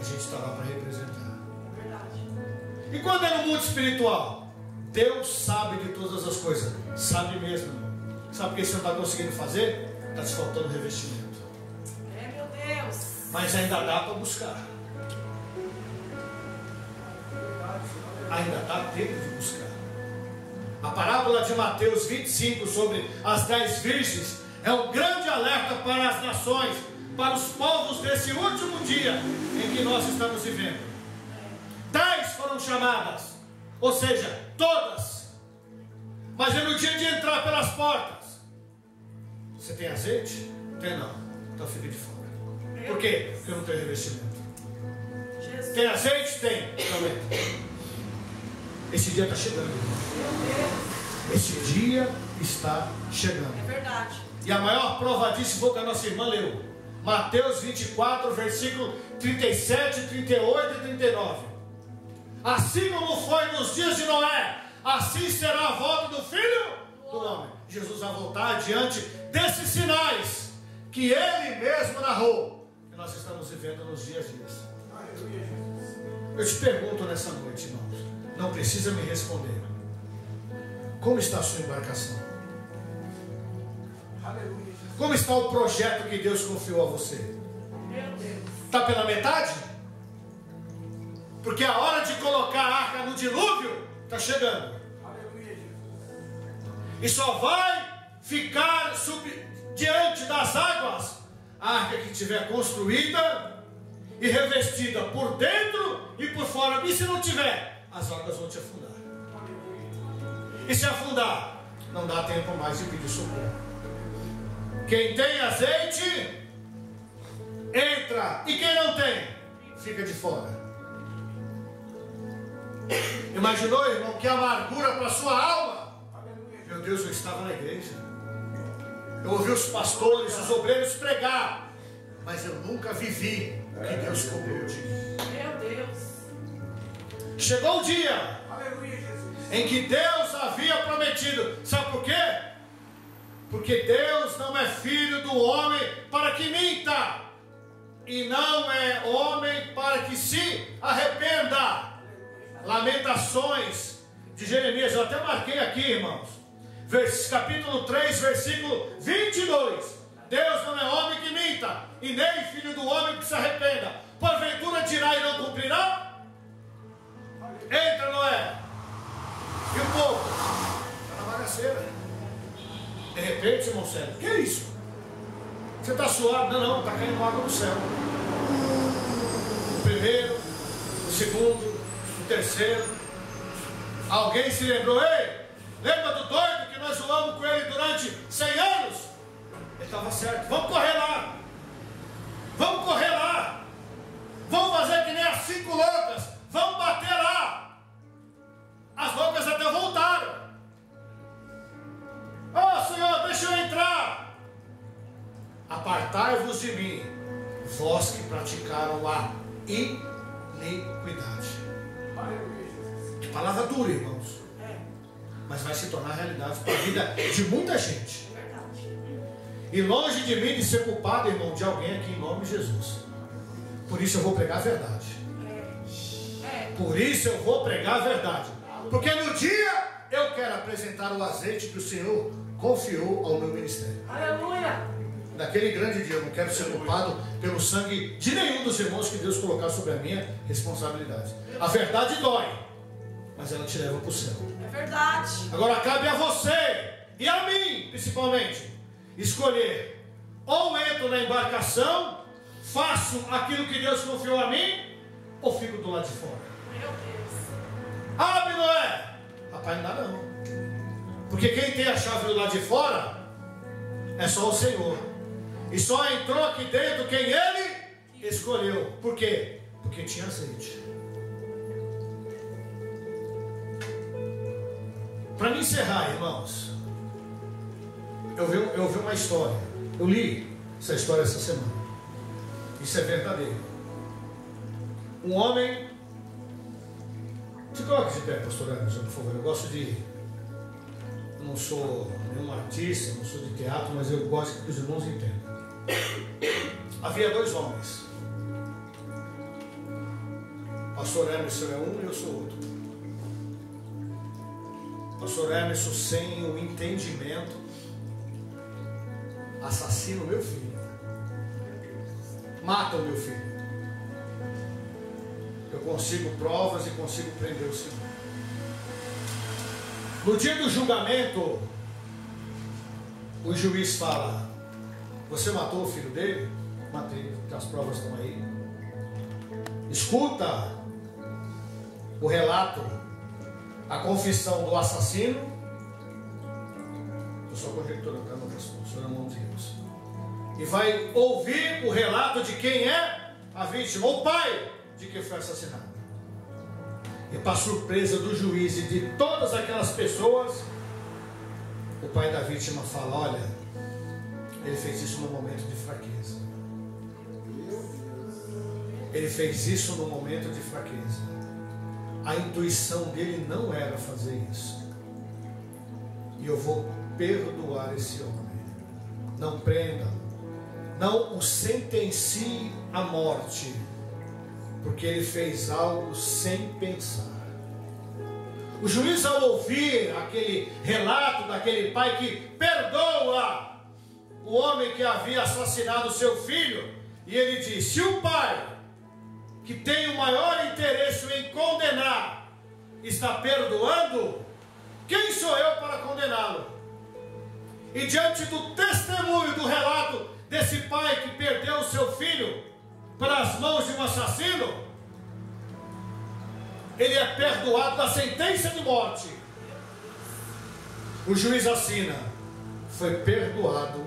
A gente está lá para representar. Verdade. E quando é no mundo espiritual? Deus sabe de todas as coisas. Sabe mesmo. Sabe por que você não está conseguindo fazer? Está te faltando revestimento. É, meu Deus. Mas ainda dá para buscar. Ainda dá tempo de buscar. A parábola de Mateus 25 sobre as 10 virgens é um grande alerta para as nações, para os povos desse último dia em que nós estamos vivendo. 10 foram chamadas, ou seja, todas. Mas é no dia de entrar pelas portas. Você tem azeite? Tem não. Então fica de fora. Por quê? Porque eu não tenho revestimento. Jesus. Tem azeite? Tem. Também. Esse dia está chegando. Meu Deus. Esse dia está chegando. É verdade. E a maior prova disso foi o que a nossa irmã leu. Mateus 24, versículo 37, 38 e 39. Assim como foi nos dias de Noé, assim será a volta do Filho do Homem. Jesus vai voltar diante desses sinais que Ele mesmo narrou, que nós estamos vivendo nos dias disso. Eu te pergunto nessa noite, irmãos, não precisa me responder. Como está a sua embarcação? Como está o projeto que Deus confiou a você? Meu Deus. Está pela metade? Porque a hora de colocar a arca no dilúvio está chegando. E só vai ficar diante das águas a arca que estiver construída e revestida por dentro e por fora. E se não tiver, as águas vão te afundar. E se afundar, não dá tempo mais de pedir socorro. Quem tem azeite, entra. E quem não tem, fica de fora. Imaginou, irmão, que amargura para a sua alma? Meu Deus, eu estava na igreja. Eu ouvi os pastores, os obreiros pregar. Mas eu nunca vivi o que Deus cobrou de mim. Meu Deus. Chegou o dia em que Deus havia prometido. Sabe por quê? Porque Deus não é filho do homem para que minta, e não é homem para que se arrependa. Lamentações de Jeremias, eu até marquei aqui, irmãos, capítulo 3, versículo 22. Deus não é homem que minta, e nem filho do homem que se arrependa. Porventura dirá e não cumprirá? Entra, Noé. E o povo está na bagaceira. De repente, irmão Sérgio, que é isso? Você está suado? Não, está caindo água do céu. primeiro, o segundo, o terceiro. Alguém se lembrou, ei, lembra do doido que nós zoamos com ele durante 100 anos? Ele estava certo, vamos correr lá. Vamos correr lá. Vamos fazer que nem as 5 loucas. Vamos bater lá. As loucas até voltaram. Oh Senhor, deixa eu entrar. Apartai-vos de mim, vós que praticaram a iniquidade. Que palavra dura, irmãos. Mas vai se tornar realidade para a vida de muita gente. E longe de mim de ser culpado, irmão, de alguém aqui em nome de Jesus. Por isso eu vou pregar a verdade. Por isso eu vou pregar a verdade. Porque no dia eu quero apresentar o azeite que o Senhor confiou ao meu ministério. Aleluia. Naquele grande dia eu não quero ser culpado pelo sangue de nenhum dos irmãos que Deus colocar sobre a minha responsabilidade. A verdade dói, mas ela te leva para o céu. É verdade. Agora cabe a você e a mim, principalmente, escolher: ou entro na embarcação, faço aquilo que Deus confiou a mim, ou fico do lado de fora. Meu Deus. Abre, Noé. Rapaz, não dá não. Porque quem tem a chave do lado de fora é só o Senhor. E só entrou aqui dentro quem Ele escolheu. Por quê? Porque tinha azeite. Para me encerrar, irmãos, eu vi uma história. Eu li essa história essa semana. Isso é verdadeiro. Um homem... Se coloque de pé, pastor Anderson, por favor. Eu gosto de... Eu não sou nenhum artista, não sou de teatro, mas eu gosto que os irmãos entendam. Havia 2 homens. Pastor Emerson é um e eu sou outro. Pastor Emerson, sem o entendimento, assassina o meu filho. Mata o meu filho. Eu consigo provas e consigo prender o Senhor. No dia do julgamento, o juiz fala: você matou o filho dele? Matei, porque as provas estão aí. Escuta o relato, a confissão do assassino. Eu sou conjecturando, tá? O senhor não de Deus. E vai ouvir o relato de quem é a vítima, o pai de quem foi assassinado. E para surpresa do juiz e de todas aquelas pessoas, o pai da vítima fala: olha, ele fez isso no momento de fraqueza. Ele fez isso no momento de fraqueza. A intuição dele não era fazer isso. E eu vou perdoar esse homem. Não prenda, não o sentencie à morte, porque ele fez algo sem pensar. O juiz, ao ouvir aquele relato daquele pai que perdoa o homem que havia assassinado seu filho, e ele diz: se o pai, que tem o maior interesse em condenar, está perdoando, quem sou eu para condená-lo? E diante do testemunho, do relato desse pai que perdeu o seu filho para as mãos de um assassino, ele é perdoado da sentença de morte. O juiz assina: foi perdoado,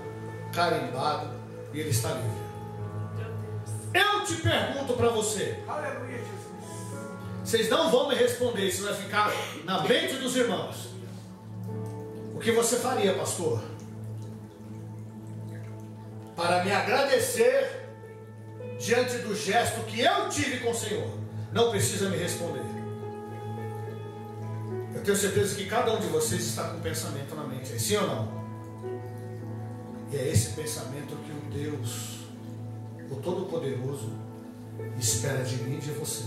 carimbado, e ele está livre. Eu te pergunto para você. Aleluia, Jesus. Vocês não vão me responder, isso vai ficar na mente dos irmãos. O que você faria, pastor, para me agradecer diante do gesto que eu tive com o Senhor? Não precisa me responder. Eu tenho certeza que cada um de vocês está com um pensamento na mente, é sim ou não? E é esse pensamento que o Deus, o Todo-Poderoso, espera de mim e de você.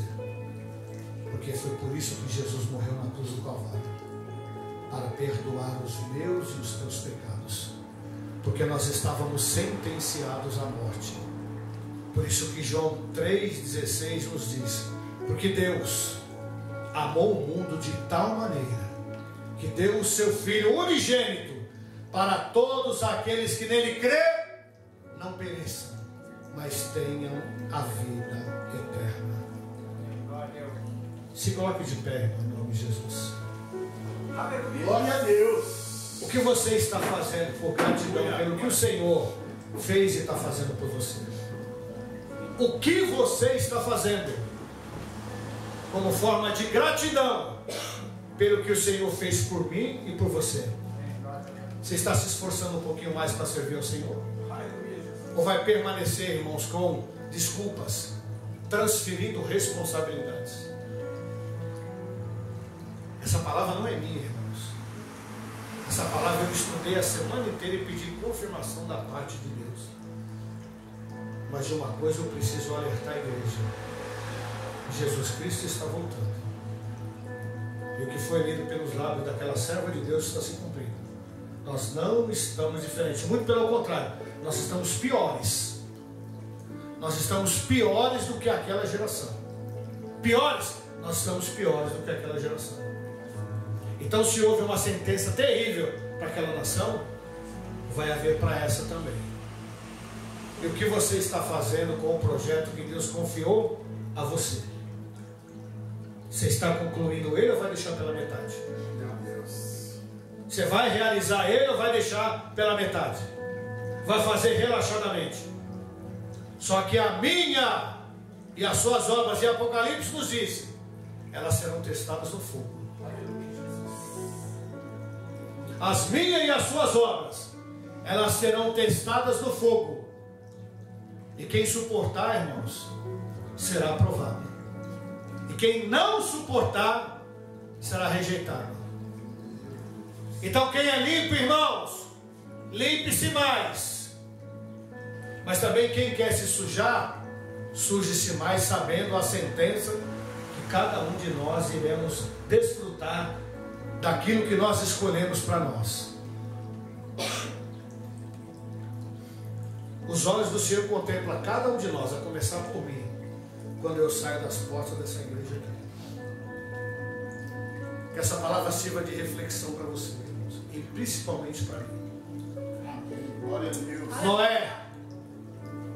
Porque foi por isso que Jesus morreu na cruz do Calvário, para perdoar os meus e os teus pecados, porque nós estávamos sentenciados à morte. Por isso que João 3,16 nos diz: porque Deus amou o mundo de tal maneira que deu o seu Filho unigênito, para todos aqueles que nele crêem não pereçam, mas tenham a vida eterna. Se coloque de pé, irmão, em nome de Jesus. Glória a Deus. O que você está fazendo por gratidão pelo que o Senhor fez e está fazendo por você? O que você está fazendo como forma de gratidão pelo que o Senhor fez por mim e por você? Você está se esforçando um pouquinho mais para servir ao Senhor? Ou vai permanecer, irmãos, com desculpas, transferindo responsabilidades? Essa palavra não é minha, irmãos. Essa palavra eu estudei a semana inteira e pedi confirmação da parte de Deus. Mas de uma coisa eu preciso alertar a igreja: Jesus Cristo está voltando. E o que foi lido pelos lábios daquela serva de Deus está se cumprindo. Nós não estamos diferentes, muito pelo contrário, nós estamos piores. Nós estamos piores do que aquela geração. Piores? Nós estamos piores do que aquela geração. Então, se houve uma sentença terrível para aquela nação, vai haver para essa também. E o que você está fazendo com o projeto que Deus confiou a você? Você está concluindo ele ou vai deixar pela metade? Você vai realizar ele ou vai deixar pela metade? Vai fazer relaxadamente? Só que a minha e as suas obras, e Apocalipse nos diz, elas serão testadas no fogo. As minhas e as suas obras, elas serão testadas no fogo. E quem suportar, irmãos, será aprovado. E quem não suportar, será rejeitado. Então quem é limpo, irmãos, limpe-se mais. Mas também quem quer se sujar, suje-se mais, sabendo a sentença que cada um de nós iremos desfrutar daquilo que nós escolhemos para nós. Os olhos do Senhor contemplam cada um de nós, a começar por mim, quando eu saio das portas dessa igreja aqui. Que essa palavra sirva de reflexão para você, irmãos, e principalmente para mim. Glória a Deus. Noé,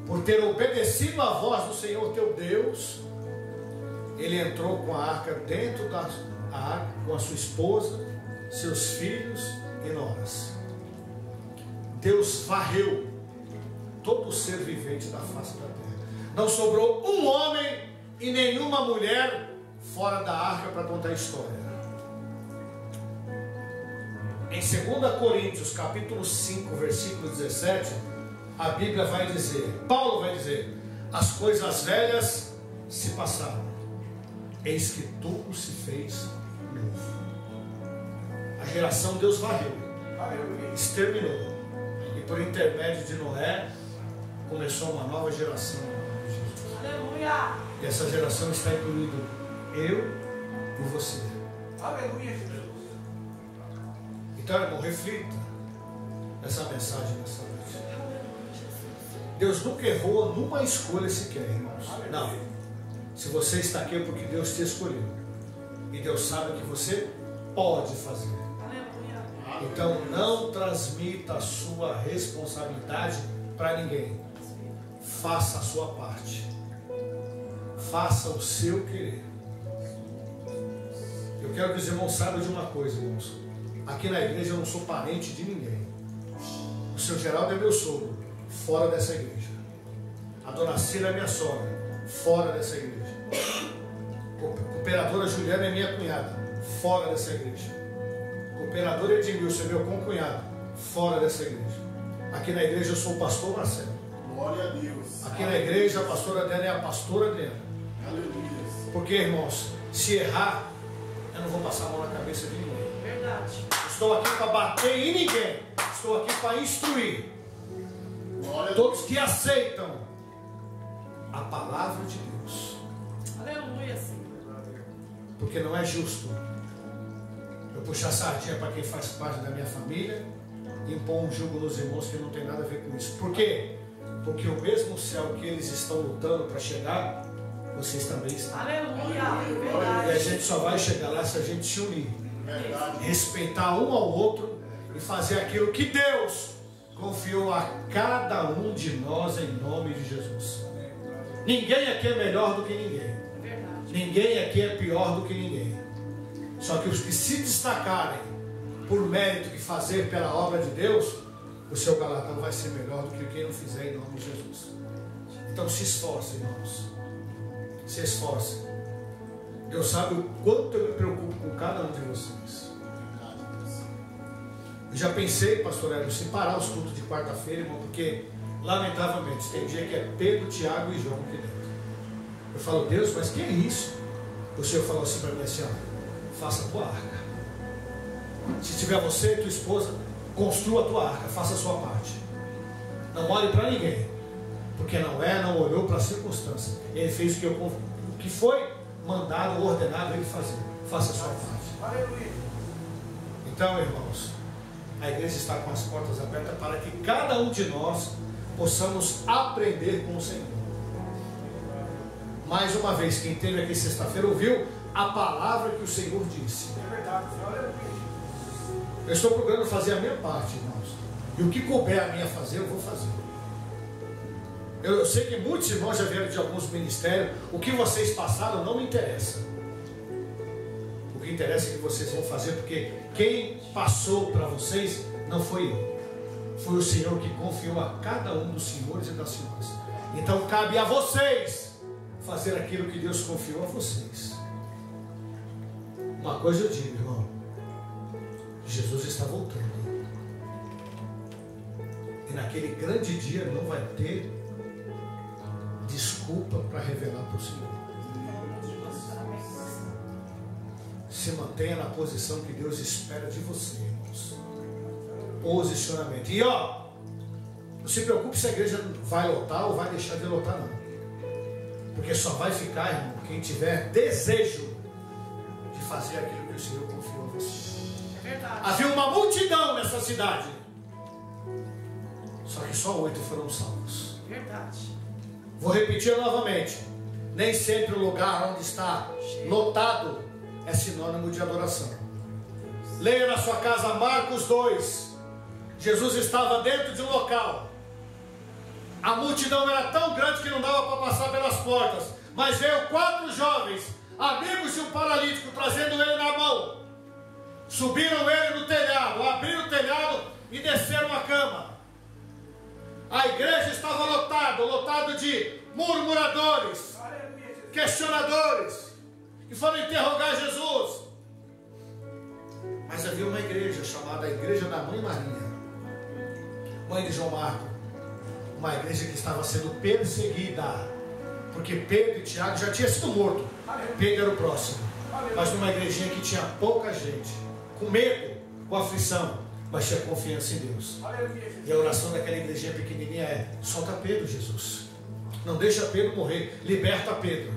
por ter obedecido à voz do Senhor teu Deus, ele entrou com a arca dentro da arca, com a sua esposa, seus filhos e noras. Deus varreu todo o ser vivente da face da terra. Não sobrou um homem e nenhuma mulher fora da arca para contar a história. Em 2 Coríntios capítulo 5, versículo 17, a Bíblia vai dizer, Paulo vai dizer: as coisas velhas se passaram, eis que tudo se fez novo. A geração Deus varreu, exterminou, e por intermédio de Noé começou uma nova geração. Aleluia. E essa geração está incluindo eu e você. Aleluia, Jesus. Então, irmão, reflita nessa mensagem nessa noite. Deus nunca errou numa escolha sequer, irmãos. Não. Se você está aqui é porque Deus te escolheu. E Deus sabe o que você pode fazer. Aleluia. Então não transmita a sua responsabilidade para ninguém. Faça a sua parte. Faça o seu querer. Eu quero que os irmãos saibam de uma coisa, irmãos. Aqui na igreja eu não sou parente de ninguém. O seu Geraldo é meu sogro, fora dessa igreja. A dona Cira é minha sogra, fora dessa igreja. A cooperadora Juliana é minha cunhada, fora dessa igreja. O cooperador Edmilson é meu concunhado, fora dessa igreja. Aqui na igreja eu sou o pastor Marcelo. Glória a Deus. Aqui na igreja a pastora Adriana é a pastora Adriana. Aleluia. Porque, irmãos, se errar, eu não vou passar a mão na cabeça de ninguém. Verdade. Estou aqui para bater em ninguém. Estou aqui para instruir Glória a Deus. todos que aceitam a palavra de Deus. Aleluia, Senhor. Porque não é justo eu puxar sardinha para quem faz parte da minha família e impor um jugo nos irmãos que não tem nada a ver com isso. Por quê? Porque o mesmo céu que eles estão lutando para chegar, vocês também estão. Aleluia. E a Verdade. gente só vai chegar lá se a gente se unir, Verdade. respeitar um ao outro e fazer aquilo que Deus confiou a cada um de nós em nome de Jesus. Ninguém aqui é melhor do que ninguém. Verdade. Ninguém aqui é pior do que ninguém. Só que os que se destacarem por mérito de fazer pela obra de Deus, o seu galardão vai ser melhor do que quem não fizer em nome de Jesus. Então se esforcem, irmãos. Se esforcem. Deus sabe o quanto eu me preocupo com cada um de vocês. Eu já pensei, pastor Hélio, separar os cultos de quarta-feira, irmão, porque lamentavelmente tem dia que é Pedro, Tiago e João aqui dentro. Eu falo, Deus, mas que é isso? O Senhor falou assim para mim assim, ó, faça a tua arca. Se tiver você e tua esposa, construa a tua arca, faça a sua parte. Não olhe para ninguém, porque não olhou para a circunstância. Ele fez o que foi mandado, ordenado ele fazer. Faça a sua parte. Aleluia. Então, irmãos, a igreja está com as portas abertas para que cada um de nós possamos aprender com o Senhor. Mais uma vez, quem esteve aqui sexta-feira ouviu a palavra que o Senhor disse. É verdade. Eu estou procurando fazer a minha parte, irmãos. E o que couber a mim a fazer, eu vou fazer. Eu sei que muitos irmãos já vieram de alguns ministérios. O que vocês passaram não me interessa. O que interessa é que vocês vão fazer, porque quem passou para vocês não foi eu. Foi o Senhor que confiou a cada um dos senhores e das senhoras. Então cabe a vocês fazer aquilo que Deus confiou a vocês. Uma coisa eu digo, irmão. Jesus está voltando. E naquele grande dia não vai ter desculpa para revelar para o Senhor. Se mantenha na posição que Deus espera de você, irmãos. Posicionamento. E ó, não se preocupe se a igreja vai lotar ou vai deixar de lotar, não. Porque só vai ficar, irmão, quem tiver desejo de fazer aquilo que o Senhor confiou a você. Havia uma multidão nessa cidade. Só que só 8 foram salvos. Verdade. Vou repetir novamente. Nem sempre o lugar onde está lotado é sinônimo de adoração. Leia na sua casa Marcos 2. Jesus estava dentro de um local. A multidão era tão grande que não dava para passar pelas portas. Mas veio 4 jovens, amigos de um paralítico, trazendo ele na mão. Subiram ele no telhado, abriram o telhado e desceram a cama. A igreja estava lotado de murmuradores, questionadores, que foram interrogar Jesus. Mas havia uma igreja chamada a Igreja da Mãe Maria, mãe de João Marco. Uma igreja que estava sendo perseguida, porque Pedro e Tiago já tinham sido mortos. Pedro era o próximo. Mas numa igrejinha que tinha pouca gente, com medo, com aflição, mas tinha confiança em Deus. E a oração daquela igrejinha pequenininha é: solta Pedro, Jesus. Não deixa Pedro morrer, liberta Pedro.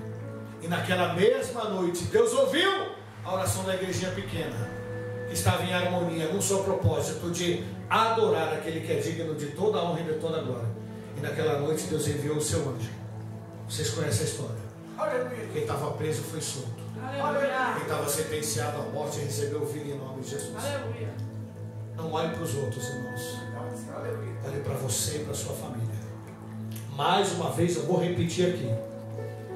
E naquela mesma noite Deus ouviu a oração da igrejinha pequena, que estava em harmonia, num só propósito de adorar aquele que é digno de toda a honra e de toda a glória. E naquela noite Deus enviou o seu anjo. Vocês conhecem a história. Quem estava preso foi solto. Aleluia. Quem estava sentenciado à morte recebeu vida em nome de Jesus. Aleluia. Não olhe para os outros, irmãos. Olhe para você e para a sua família. Mais uma vez eu vou repetir aqui.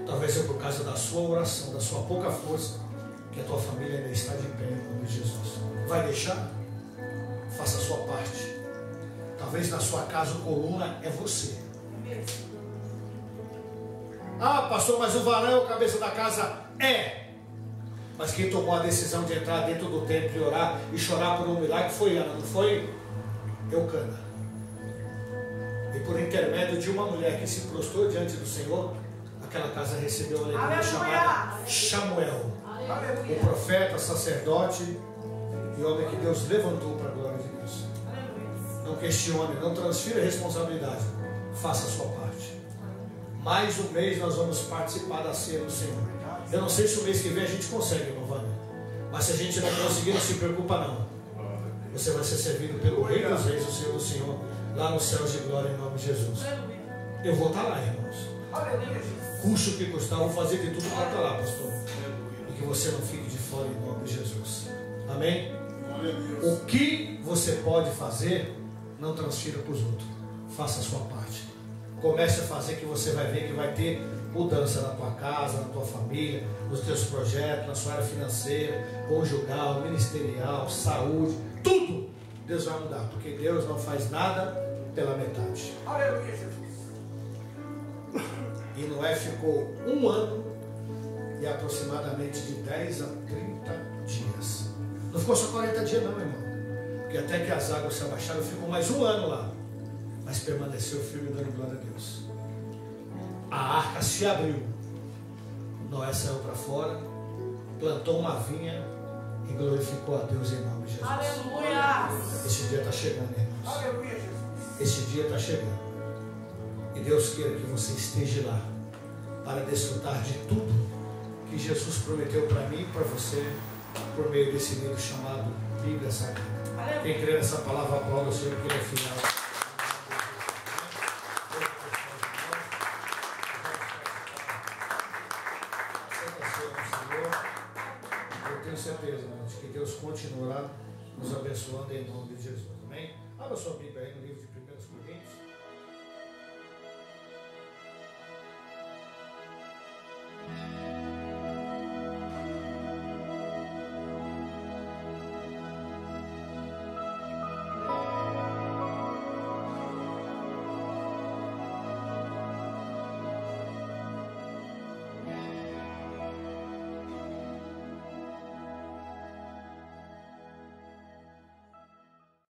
Talvez é por causa da sua oração, da sua pouca força, que a tua família ainda está de pé em nome de Jesus. Vai deixar? Faça a sua parte. Talvez na sua casa o coluna é você. Ah, pastor, mas o varão é o cabeça da casa. É. Mas quem tomou a decisão de entrar dentro do templo e orar e chorar por um milagre foi Ana, não foi Eucana. E por intermédio de uma mulher que se prostrou diante do Senhor, aquela casa recebeu a alegria chamada Samuel, o profeta, sacerdote e homem que Deus levantou para a glória de Deus. Não questione, não transfira a responsabilidade, faça a sua parte. Mais um mês nós vamos participar da ceia do Senhor. Eu não sei se o mês que vem a gente consegue, irmão Vânia, mas se a gente não conseguir, não se preocupa não. Você vai ser servido pelo Rei dos Reis, o Senhor do Senhor, lá nos céus de glória em nome de Jesus. Eu vou estar lá, irmãos. Custe o que custar, vou fazer de tudo para estar lá, pastor. E que você não fique de fora em nome de Jesus. Amém? O que você pode fazer, não transfira para os outros. Faça a sua parte. Comece a fazer, que você vai ver que vai ter mudança na tua casa, na tua família, nos teus projetos, na sua área financeira, conjugal, ministerial, saúde, tudo Deus vai mudar, porque Deus não faz nada pela metade. Aleluia, Jesus. E Noé ficou 1 ano e aproximadamente de 10 a 30 dias. Não ficou só 40 dias não, irmão, porque até que as águas se abaixaram, ficou mais 1 ano lá, mas permaneceu firme dando glória a Deus. A arca se abriu, Noé saiu para fora, plantou uma vinha e glorificou a Deus em nome de Jesus. Aleluia. Esse dia está chegando, irmãos. Aleluia, Jesus. Esse dia está chegando. E Deus queira que você esteja lá para desfrutar de tudo que Jesus prometeu para mim e para você por meio desse livro chamado Bíblia Sagrada. Quem crê nessa palavra, aplauda o Senhor, porque Ele é fiel. Eu tenho certeza, irmãos, que Deus continuará nos abençoando em nome de Jesus. Amém? Abra sua Bíblia aí no livro de 1 Coríntios.